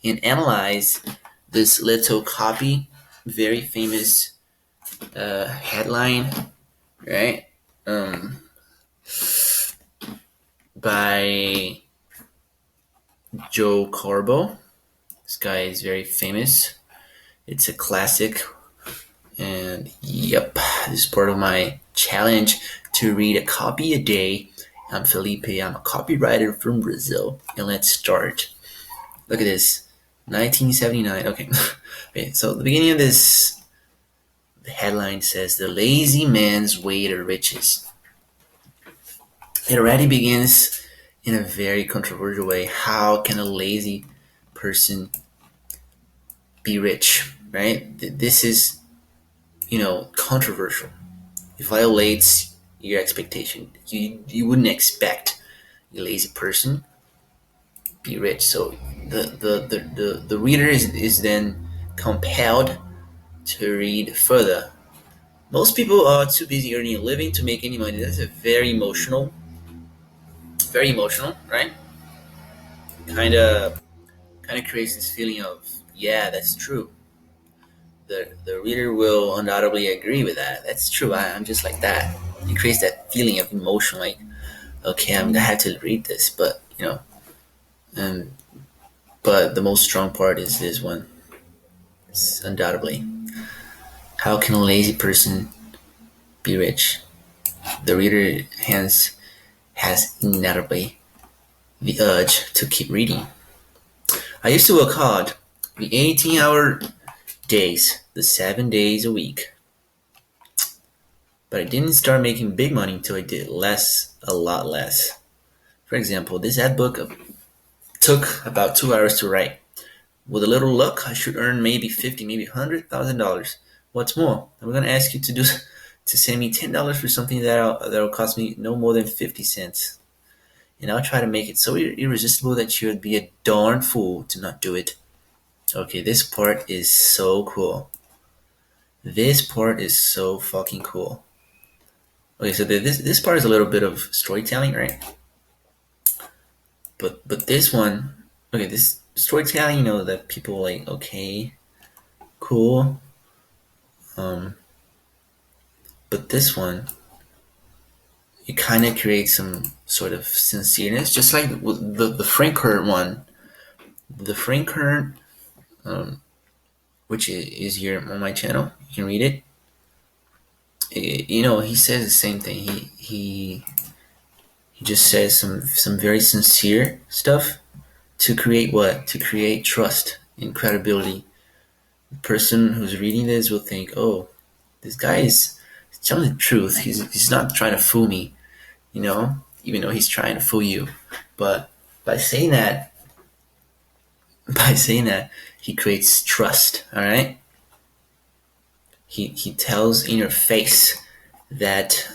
and analyze this little copy, very famous headline, right? Um, by Joe Karbo. This guy is very famous. It's a classic. And yep, this is part of my challenge to read a copy a day. I'm Felipe. I'm a copywriter from Brazil. And let's start. Look at this. 1979. Okay. Okay, so the beginning of this, the headline says, "The Lazy Man's Way to Riches." It already begins in a very controversial way. How can a lazy person be rich, right? This is, controversial. It violates your expectation. You wouldn't expect a lazy person be rich. So the reader is then compelled to read further. Most people are too busy earning a living to make any money. That's a very emotional, right? Kind of creates this feeling of, yeah, that's true. The reader will undoubtedly agree with that. That's true. I'm just like that. It creates that feeling of emotion, like, okay, I'm gonna have to read this, but um, but the most strong part is this one. It's undoubtedly, how can a lazy person be rich? The reader hence has undoubtedly the urge to keep reading. I used to work hard, the 18-hour days, the 7 days a week. But I didn't start making big money until I did less, a lot less. For example, this ad book took about 2 hours to write. With a little luck, I should earn maybe 50, maybe $100,000. What's more, I'm gonna ask you to send me $10 for something that'll cost me no more than 50 cents, and I'll try to make it so irresistible that you would be a darn fool to not do it. Okay, this part is so cool. This part is so fucking cool. Okay, so this part is a little bit of storytelling, right? But this one, okay, this storytelling, that people like, okay, cool. But this one, it kind of creates some sort of sincereness, just like the Frank Kern one. The Frank Kern, which is here on my channel, you can read it. He says the same thing. He just says some very sincere stuff to create what? To create trust and credibility. The person who's reading this will think, oh, this guy is telling the truth. He's not trying to fool me, even though he's trying to fool you. But by saying that, he creates trust. All right. He tells in your face that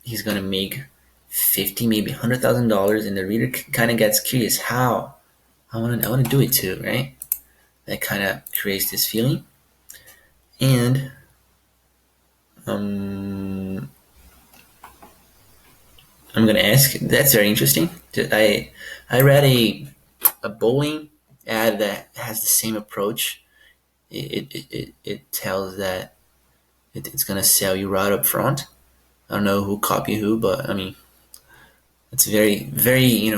he's gonna make 50, maybe $100,000, and the reader kind of gets curious. How? I wanna do it too, right? That kind of creates this feeling, and I'm gonna ask. That's very interesting. I read a bowling ad that has the same approach. It tells that it's gonna sell you right up front. I don't know who copied who, but I mean, it's very very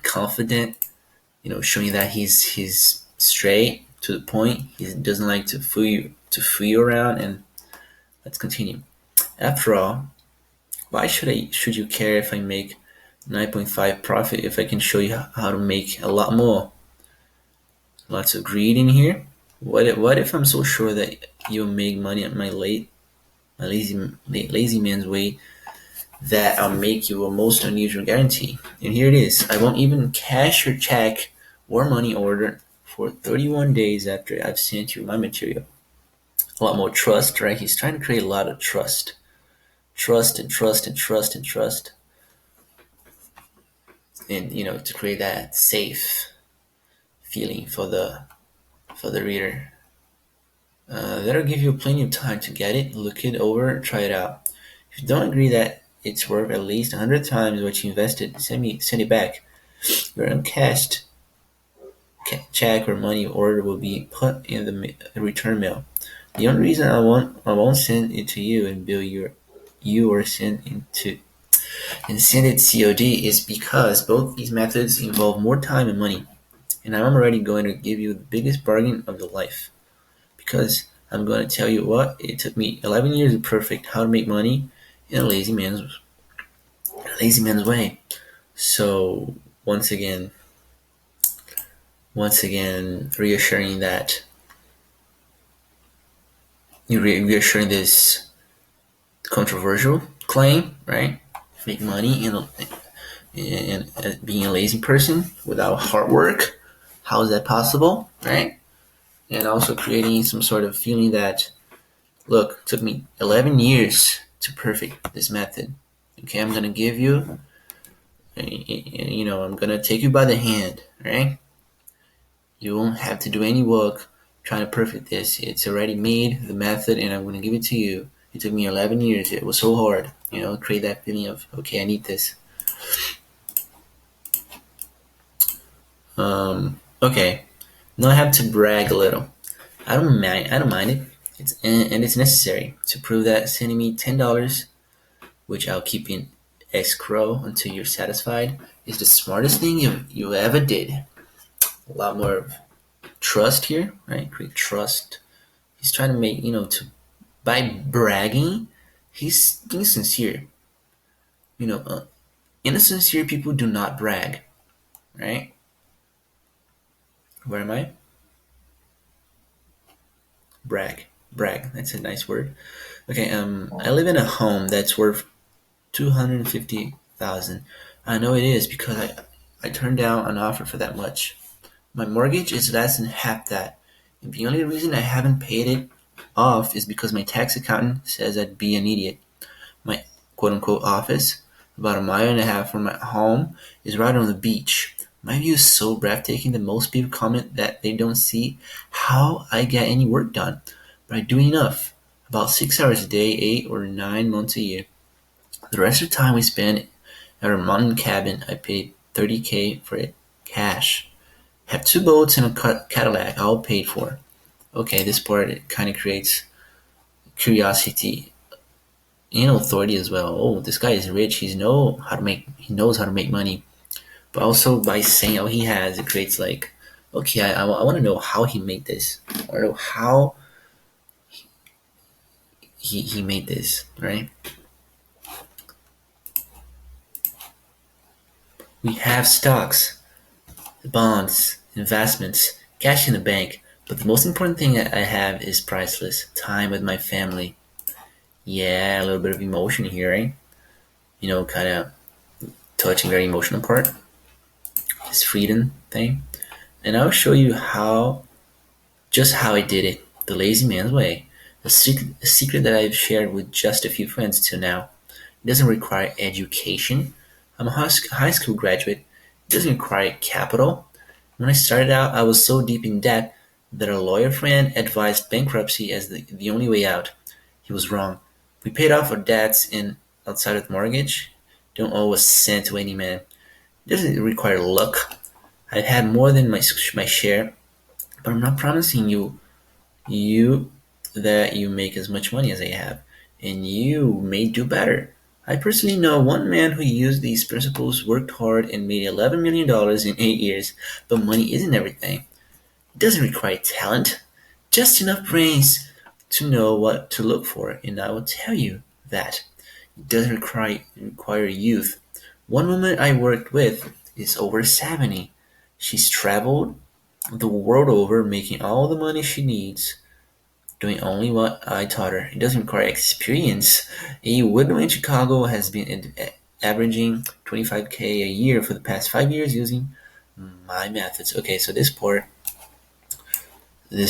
confident. Showing that he's straight to the point. He doesn't like to fool you around. And let's continue. After all, why should you care if I make 9.5 profit if I can show you how to make a lot more? Lots of greed in here. What if I'm so sure that you'll make money at my lazy man's way, that I'll make you a most unusual guarantee? And here it is. I won't even cash your check or money order for 31 days after I've sent you my material. A lot more trust, right? He's trying to create a lot of trust. Trust and trust and trust and trust. And to create that safe feeling for the reader. That'll give you plenty of time to get it, look it over, try it out. If you don't agree that it's worth at least 100 times what you invested, send it back. You're uncashed. check or money order will be put in the return mail. The only reason I won't send it to you and bill you or send it COD is because both these methods involve more time and money, and I'm already going to give you the biggest bargain of your life because I'm going to tell you what it took me 11 years of perfect how to make money in a lazy man's way. So once again, reassuring this controversial claim, right? Make money in being a lazy person without hard work. How is that possible, right? And also creating some sort of feeling that, look, it took me 11 years to perfect this method. Okay, I'm gonna give you, I'm gonna take you by the hand, right? You won't have to do any work trying to perfect this. It's already made, the method, and I'm gonna give it to you. It took me 11 years. It was so hard, create that feeling of, okay, I need this. Okay, now I have to brag a little. I don't mind it. It's necessary to prove that sending me $10, which I'll keep in escrow until you're satisfied, is the smartest thing you ever did. A lot more trust here, right? Create trust. He's trying to make by bragging, he's being sincere. You know, uh, Insincere people do not brag, right? Where am I? Brag. That's a nice word. Okay. I live in a home that's worth 250,000. I know it is because I turned down an offer for that much. My mortgage is less than half that, and the only reason I haven't paid it off is because my tax accountant says I'd be an idiot. My quote unquote office, about a mile and a half from my home, is right on the beach. My view is so breathtaking that most people comment that they don't see how I get any work done, but I do enough. About 6 hours a day, 8 or 9 months a year. The rest of the time we spend at our mountain cabin, I paid $30K for it, cash. Have two boats and a Cadillac, all paid for. Okay, this part kind of creates curiosity and authority as well. Oh, this guy is rich. He knows how to make money. But also by saying all he has, it creates like, okay, I want to know how he made this. I want to know how he made this, right? We have stocks, bonds, investments, cash in the bank. But the most important thing I have is priceless time with my family. Yeah, a little bit of emotion here, right? Kind of touching very emotional part, this freedom thing. And I'll show you just how I did it, the lazy man's way. A secret that I've shared with just a few friends till now. It doesn't require education. I'm a high school graduate. It doesn't require capital. When I started out, I was so deep in debt that a lawyer friend advised bankruptcy as the only way out. He was wrong. We paid off our debts and outside of the mortgage. Don't owe a cent to any man. It doesn't require luck. I've had more than my share, but I'm not promising you that you make as much money as I have, and you may do better. I personally know one man who used these principles, worked hard, and made $11 million in 8 years. But money isn't everything. It doesn't require talent, just enough brains to know what to look for, and I will tell you that. It doesn't require youth. One woman I worked with is over 70. She's traveled the world over, making all the money she needs, doing only what I taught her. It doesn't require experience. A widow in Chicago has been averaging 25K a year for the past 5 years using my methods. Okay, so this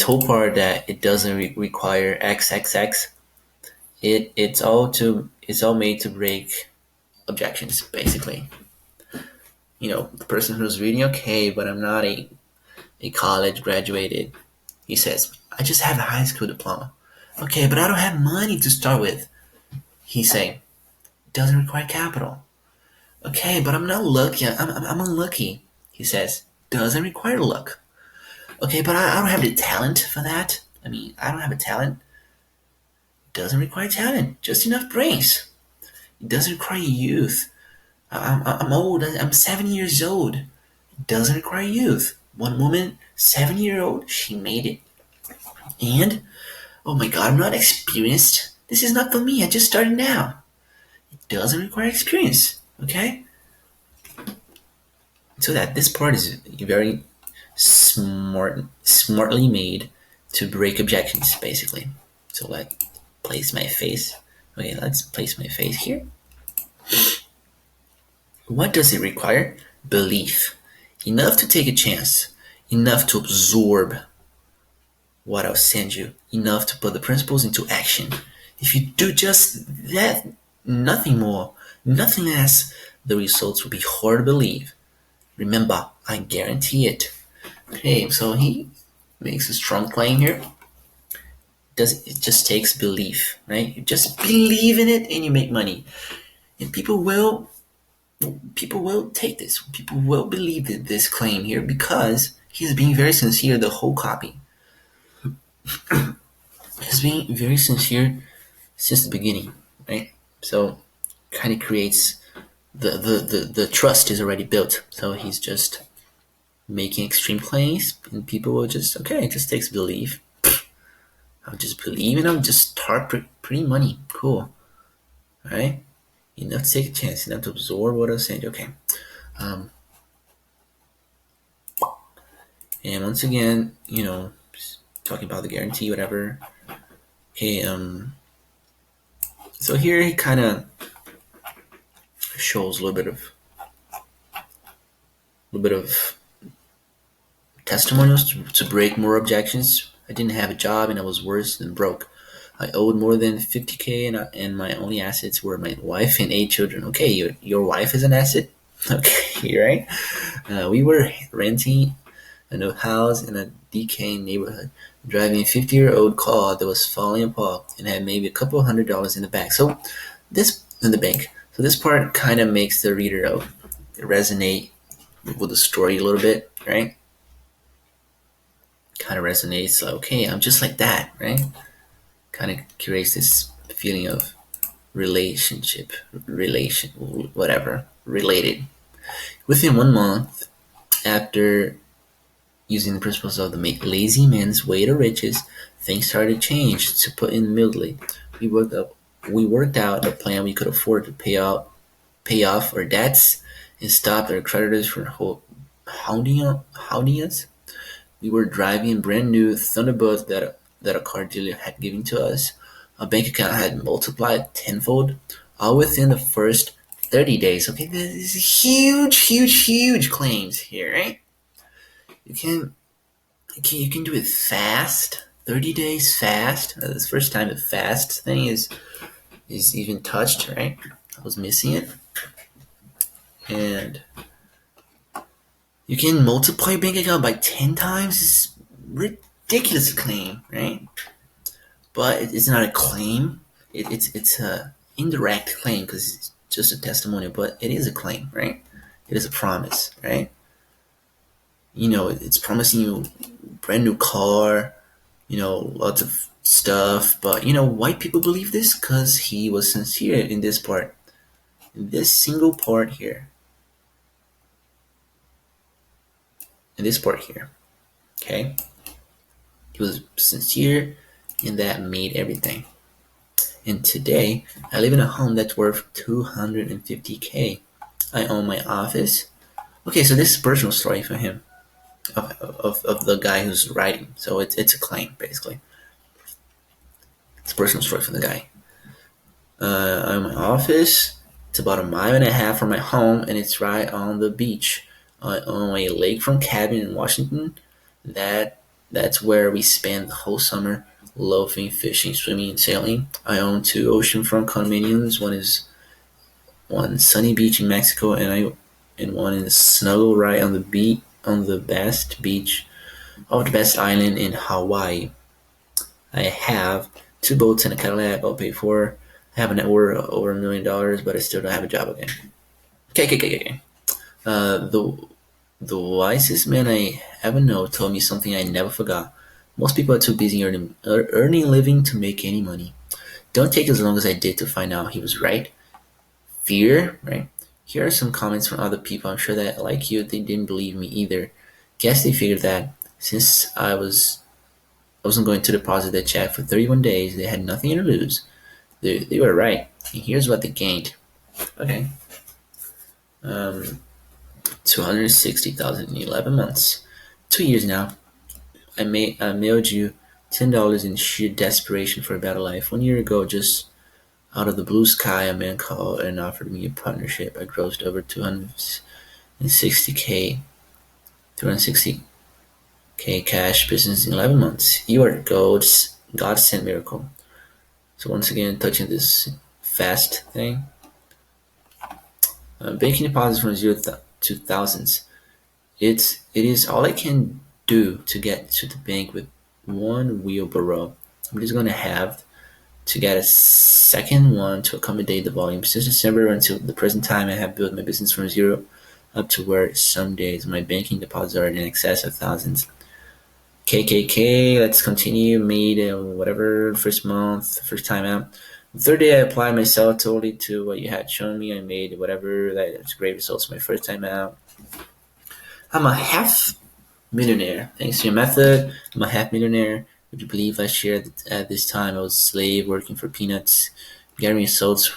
whole part that it doesn't require XXX, it's all made to break objections, basically. The person who's reading, okay, but I'm not a college graduated. He says, I just have a high school diploma. Okay, but I don't have money to start with. He's saying, it doesn't require capital. Okay, but I'm not lucky. I'm unlucky. He says, doesn't require luck. Okay, but I don't have the talent for that. I mean, I don't have a talent. It doesn't require talent, just enough brains. It doesn't require youth. I'm old. I'm 7 years old. It doesn't require youth. One woman, 7 year old, she made it. And oh my god, I'm not experienced. This is not for me. I just started now. It doesn't require experience. Okay? So that this part is very smartly made to break objections, basically. So let's place my face. Okay, let's place my face here. What does it require? Belief. Enough to take a chance. Enough to absorb what I'll send you. Enough to put the principles into action. If you do just that, nothing more, nothing less, the results will be hard to believe. Remember, I guarantee it. Okay, so he makes a strong claim here. It just takes belief, right? You just believe in it and you make money. And people will take this. People will believe this claim here because he's being very sincere the whole copy. He's being very sincere since the beginning, right? So kind of creates the trust is already built. So he's just making extreme claims and people will just, okay, it just takes belief. I'll just believe and I'll just start pretty money. Cool. Alright? Enough to take a chance, enough to absorb what I was saying. Okay. And once again, talking about the guarantee, whatever. Okay, so here he kind of shows a little bit of testimonials to break more objections. I didn't have a job and I was worse than broke. I owed more than 50K and my only assets were my wife and 8 children. Okay, your wife is an asset? Okay, right? We were renting a new house in a decaying neighborhood, driving a 50-year-old car that was falling apart and had maybe a couple $100 in the bank. So this in the bank. So this part kind of makes the reader resonate with the story a little bit, right? Kind of resonates. Like, okay, I'm just like that, right? Kind of creates this feeling of whatever, related. Within 1 month, after using the principles of the lazy man's way to riches, things started to change. To put in mildly, we worked out a plan we could afford to pay off our debts and stop our creditors from hounding us. We were driving a brand new Thunderbird that a car dealer had given to us. Our bank account had multiplied tenfold, all within the first 30 days. Okay, this is huge claims here, right? You can do it fast. 30 days fast. This first time the fast thing is even touched, right? I was missing it. And you can multiply your bank account by 10 times. It's ridiculous claim, right? But it's not a claim. It's a indirect claim because it's just a testimonial, but it is a claim, right? It is a promise, right? It's promising you brand new car, lots of stuff. But why people believe this? Because he was sincere in this part, in this single part here, in this part here. Okay, he was sincere, and that made everything. And today, I live in a home that's worth 250K. I own my office. Okay, so this is a personal story for him, of the guy who's writing. So it's a claim, basically. It's a personal story for the guy. I own my office. It's about 1.5 miles from my home, and it's right on the beach. I own a lakefront cabin in Washington. That's where we spend the whole summer loafing, fishing, swimming, and sailing. I own 2 oceanfront condominiums. One sunny beach in Mexico, and one in Snuggle right on the best beach of the best island in Hawaii. I have 2 boats and a Cadillac I'll pay for. I have a net worth over $1 million, but I still don't have a job again. Okay. The The wisest man I ever know told me something I never forgot. Most people are too busy earning a living to make any money. Don't take as long as I did to find out he was right. Fear, right? Here are some comments from other people. I'm sure that, like you, they didn't believe me either. Guess they figured that since I wasn't going to deposit their check for 31 days, they had nothing to lose. They were right. And here's what they gained. Okay. 260,000 in 11 months. 2 years now. I mailed you $10 in sheer desperation for a better life. 1 year ago, just out of the blue sky, a man called and offered me a partnership. I grossed over 260K cash business in 11 months. You are God's God sent miracle. So once again, touching this fast thing, banking deposits from zero to thousands. It is all I can do to get to the bank with one wheelbarrow. I'm just gonna have to get a second one to accommodate the volume. Since December until the present time, I have built my business from zero up to where some days my banking deposits are in excess of thousands. KKK, let's continue. Made whatever first month, first time out. The third day, I applied myself totally to what you had shown me. I made whatever. That's great results my first time out. I'm a half millionaire. Thanks to your method, I'm a half millionaire. Would you believe last year at this time I was a slave working for peanuts, getting results,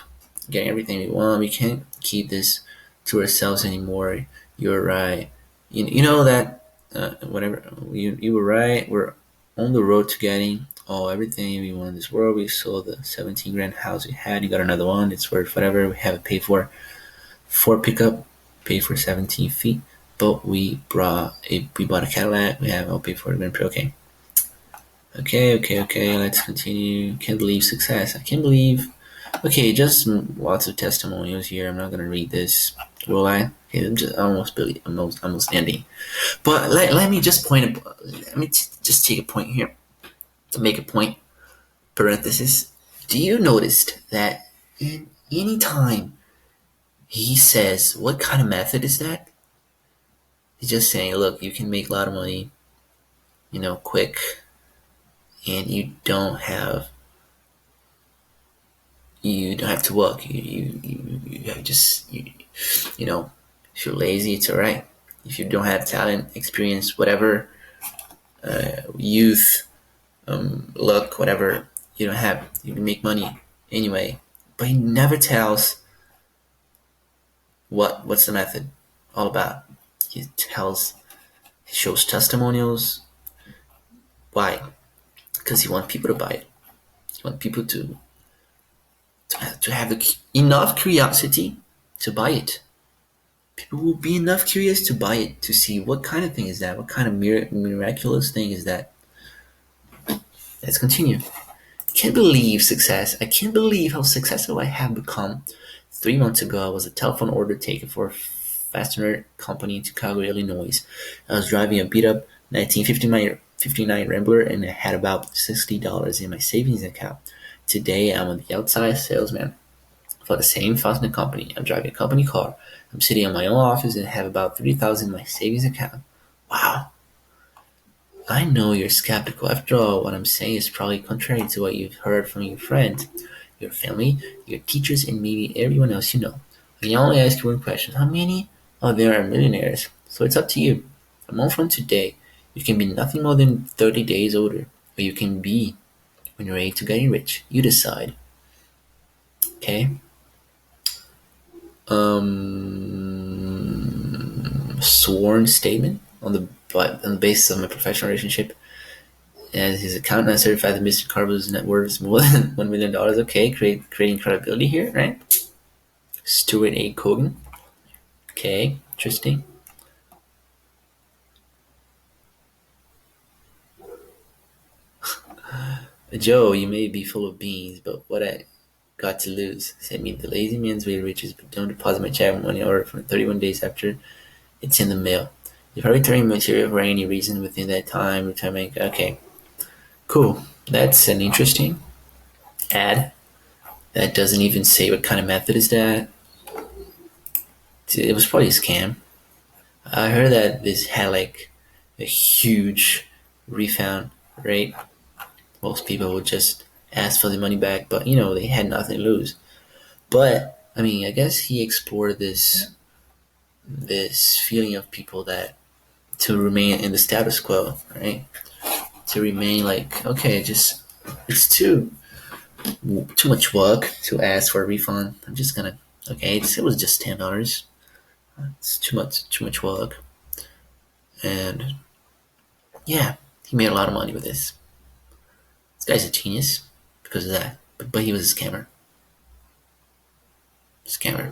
getting everything we want. We can't keep this to ourselves anymore. You're right. You know that whatever you were right. We're on the road to getting everything we want in this world. We sold the 17 grand house we had. You got another one. It's worth whatever. We have it paid for pickup, paid for 17 feet. But we bought a Cadillac. We have all paid for it. Okay. Okay. Let's continue. Can't believe success. I can't believe. Okay, just lots of testimonials here. I'm not gonna read this. Will I? Okay, I'm just almost ending. But let me just just take a point here to make a point. Parenthesis. Do you notice that in any time he says, "What kind of method is that?" He's just saying, "Look, you can make a lot of money, quick, and you don't have to work. You have just you know, if you're lazy, it's all right. If you don't have talent, experience, whatever, youth, luck, whatever you don't have, you can make money anyway." But he never tells what's the method all about. He shows testimonials. Why? Because he wants people to buy it. He wants people to have enough curiosity to buy it. People will be enough curious to buy it, to see what kind of thing is that, what kind of miraculous thing is that. Let's continue. Can't believe success. I can't believe how successful I have become. 3 months ago, I was a telephone order taker for a fastener company in Chicago, Illinois. I was driving a beat-up 1959 Rambler, and I had about $60 in my savings account. Today, I'm on the outside salesman for the same fastener company. I'm driving a company car. I'm sitting in my own office and have about $30,000 in my savings account. Wow. I know you're skeptical. After all, what I'm saying is probably contrary to what you've heard from your friends, your family, your teachers, and maybe everyone else you know. I can only ask you one question. How many of them are millionaires? So it's up to you. A month from today, you can be nothing more than 30 days older, or you can be when you're ready to get rich. You decide. Okay? Sworn statement on the basis of my professional relationship as his accountant, I certified that Mr. Karbo's net worth is more than $1 million. Okay, creating credibility here, right? Stuart A. Cogan. Okay, interesting. Joe, you may be full of beans, but what I got to lose. Send me the lazy man's way to riches, but don't deposit my check money order from 31 days after it's in the mail. If I return material for any reason within that time, okay. Cool. That's an interesting ad. That doesn't even say what kind of method is that. It was probably a scam. I heard that this had like a huge refund rate. Most people would just ask for the money back, but they had nothing to lose. But I mean, I guess he explored this feeling of people that to remain in the status quo, right? To remain like, okay, just it's too much work to ask for a refund. I'm just gonna okay, it was just $10. It's too much work, and yeah, he made a lot of money with this. This guy's a genius because of that. But he was a scammer. Scammer.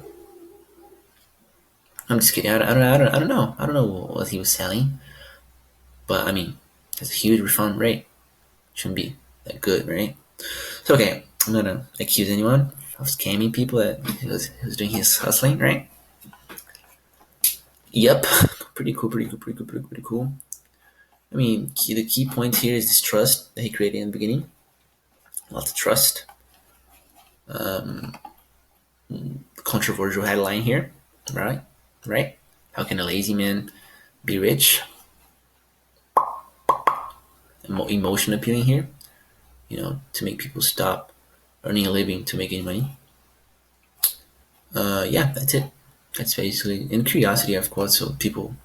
I'm just kidding. I don't know. I don't know what he was selling, but I mean, it's a huge refund rate. Shouldn't be that good, right? So okay, I'm not gonna accuse anyone of scamming people that he was doing his hustling, right? Yep, pretty cool, pretty cool, pretty cool, pretty cool, pretty cool. I mean, the key point here is this trust that he created in the beginning. Lots of trust. Controversial headline here, right? Right? How can a lazy man be rich? Emotion appealing here, to make people stop earning a living to make any money. Yeah, that's it. That's basically in curiosity, of course. So people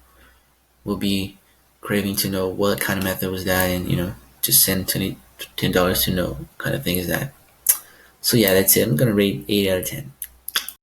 will be craving to know what kind of method was that, and just send $10 to know what kind of thing is that. So yeah, that's it. I'm gonna rate 8 out of 10.